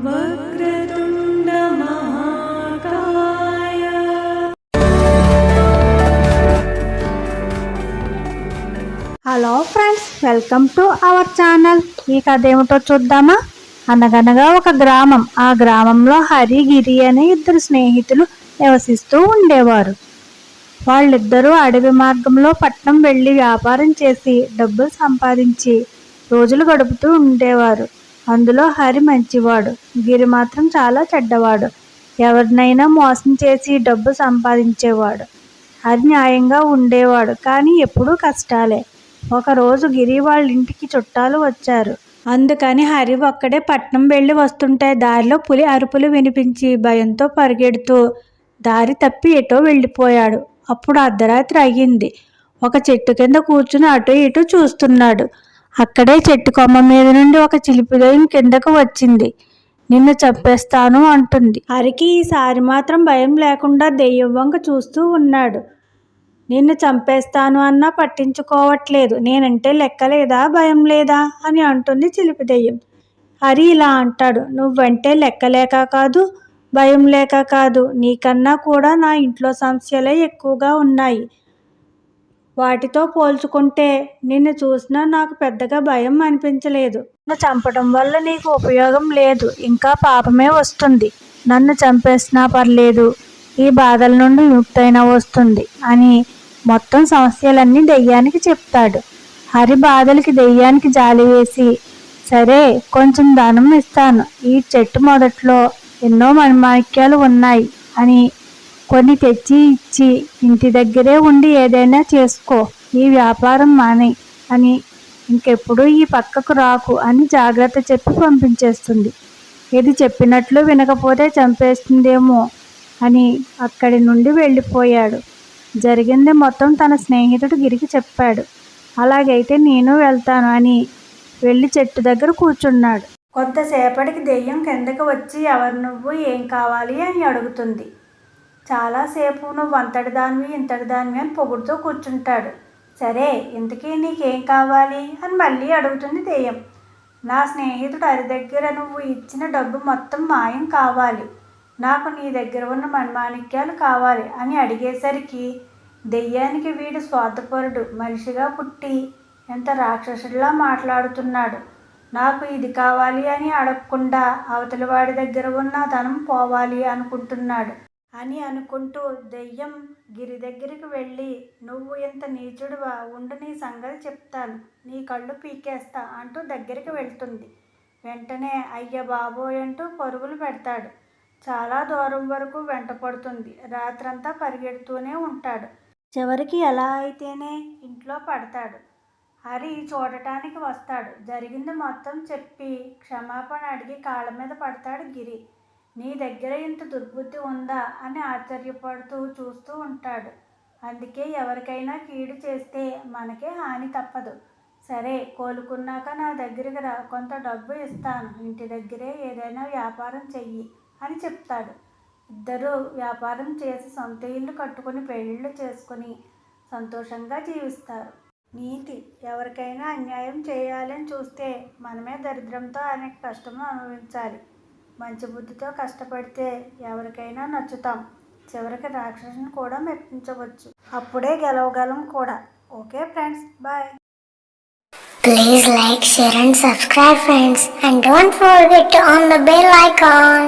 వక్రతుండ మహాకాయ. Hello friends, welcome to our channel. ఈ కథ ఏమిటో చూద్దామా? అనగనగా ఒక గ్రామం. ఆ గ్రామంలో హరి, గిరి అనే ఇద్దరు స్నేహితులు నివసిస్తూ ఉండేవారు. వాళ్ళిద్దరూ అడవి మార్గంలో పట్నం వెళ్ళి వ్యాపారం చేసి డబ్బులు సంపాదించి రోజులు గడుపుతూ ఉండేవారు. అందులో హరి మంచివాడు, గిరి మాత్రం చాలా చెడ్డవాడు. ఎవరినైనా మోసం చేసి డబ్బు సంపాదించేవాడు. హరి న్యాయంగా ఉండేవాడు, కానీ ఎప్పుడూ కష్టాలే. ఒకరోజు గిరి వాళ్ళ ఇంటికి చుట్టాలు వచ్చారు. అందుకని హరి ఒక్కడే పట్నం వెళ్ళి వస్తుంటే దారిలో పులి అరుపులు వినిపించి భయంతో పరిగెడుతూ దారి తప్పి ఎటో వెళ్ళిపోయాడు. అప్పుడు అర్ధరాత్రి అయ్యింది. ఒక చెట్టు కింద కూర్చుని అటు ఇటు చూస్తున్నాడు. అక్కడే చెట్టు కొమ్మ మీద నుండి ఒక చిలిపి దెయ్యం కిందకు వచ్చింది. నిన్ను చంపేస్తాను అంటుంది. హరికి ఈసారి మాత్రం భయం లేకుండా దెయ్యం వంక చూస్తూ ఉన్నాడు. నిన్ను చంపేస్తాను అన్నా పట్టించుకోవట్లేదు. నేనంటే లెక్కలేదా, భయం లేదా అని అంటుంది చిలిపి దెయ్యం. హరి ఇలా అంటాడు, నువ్వంటే లెక్కలేక కాదు, భయం లేక కాదు, నీకన్నా కూడా నా ఇంట్లో సమస్యలే ఎక్కువగా ఉన్నాయి. వాటితో పోల్చుకుంటే నిన్ను చూసినా నాకు పెద్దగా భయం అనిపించలేదు. నన్ను చంపడం వల్ల నీకు ఉపయోగం లేదు, ఇంకా పాపమే వస్తుంది. నన్ను చంపేసినా పర్లేదు, ఈ బాధల నుండి విముక్తైనా వస్తుంది అని మొత్తం సమస్యలన్నీ దెయ్యానికి చెప్తాడు. హరి బాధలకి దెయ్యానికి జాలి వేసి, సరే కొంచెం ధనం ఇస్తాను, ఈ చెట్టు మొదట్లో ఎన్నో మణిమాణిక్యాలు ఉన్నాయి అని కొన్ని తెచ్చి ఇచ్చి ఇంటి దగ్గరే ఉండి ఏదైనా చేసుకో, ఈ వ్యాపారం మానే అని, ఇంకెప్పుడు ఈ పక్కకు రాకు అని జాగ్రత్త చెప్పి పంపించేస్తుంది. ఇది చెప్పినట్లు వినకపోతే చంపేస్తుందేమో అని అక్కడి నుండి వెళ్ళిపోయాడు. జరిగింది మొత్తం తన స్నేహితుడు గిరికి చెప్పాడు. అలాగైతే నేను వెళ్తాను అని వెళ్ళి చెట్టు దగ్గర కూర్చున్నాడు. కొంతసేపటికి దెయ్యం కిందకి వచ్చి ఎవరు నువ్వు, ఏం కావాలి అని అడుగుతుంది. చాలాసేపు నువ్వు అంతటి దానివి ఇంతటి దానివి అని పొగుడుతూ కూర్చుంటాడు. సరే ఇంతకీ నీకేం కావాలి అని మళ్ళీ అడుగుతుంది దెయ్యం. నా స్నేహితుడు హరి దగ్గర నువ్వు ఇచ్చిన డబ్బు మొత్తం మాయం కావాలి, నాకు నీ దగ్గర ఉన్న మణిమాణిక్యాలు కావాలి అని అడిగేసరికి దెయ్యానికి వీడు స్వార్థపరుడు, మనిషిగా పుట్టి ఎంత రాక్షసుడిలా మాట్లాడుతున్నాడు. నాకు ఇది కావాలి అని అడగకుండా అవతలి వాడి దగ్గర ఉన్న ధనం పోవాలి అనుకుంటున్నాడు అని అనుకుంటూ దెయ్యం గిరి దగ్గరికి వెళ్ళి, నువ్వు ఇంత నీచుడువా, ఉండు నీ సంగతి చెప్తాను, నీ కళ్ళు పీకేస్తా అంటూ దగ్గరికి వెళ్తుంది. వెంటనే అయ్య బాబోయ్ అంటూ పరుగులు పెడతాడు. చాలా దూరం వరకు వెంట పడుతుంది. రాత్రంతా పరిగెడుతూనే ఉంటాడు. చివరికి ఎలా అయితేనే ఇంట్లో పడతాడు. హరి చూడటానికి వస్తాడు. జరిగింది మొత్తం చెప్పి క్షమాపణ అడిగి కాళ్ళ మీద పడతాడు గిరి. నీ దగ్గర ఇంత దుర్బుద్ధి ఉందా అని ఆశ్చర్యపడుతూ చూస్తూ ఉంటాడు. అందుకే ఎవరికైనా కీడు చేస్తే మనకే హాని తప్పదు. సరే కోలుకున్నాక నా దగ్గరికి రా, కొంత డబ్బు ఇస్తాను, ఇంటి దగ్గరే ఏదైనా వ్యాపారం చెయ్యి అని చెప్తాడు. ఇద్దరూ వ్యాపారం చేసి సొంత ఇల్లు కట్టుకుని పెళ్ళిళ్ళు చేసుకుని సంతోషంగా జీవిస్తారు. నీతి, ఎవరికైనా అన్యాయం చేయాలని చూస్తే మనమే దరిద్రంతో అనేక కష్టములు అనుభవించాలి. మంచి బుద్ధితో కష్టపడితే ఎవరికైనా నచ్చుతాం. చివరికి రాక్షసుని కూడా మెప్పించవచ్చు. అప్పుడే గెలవగలం కూడా. Okay friends, bye. Please like, share and subscribe friends, and don't forget to on the bell icon.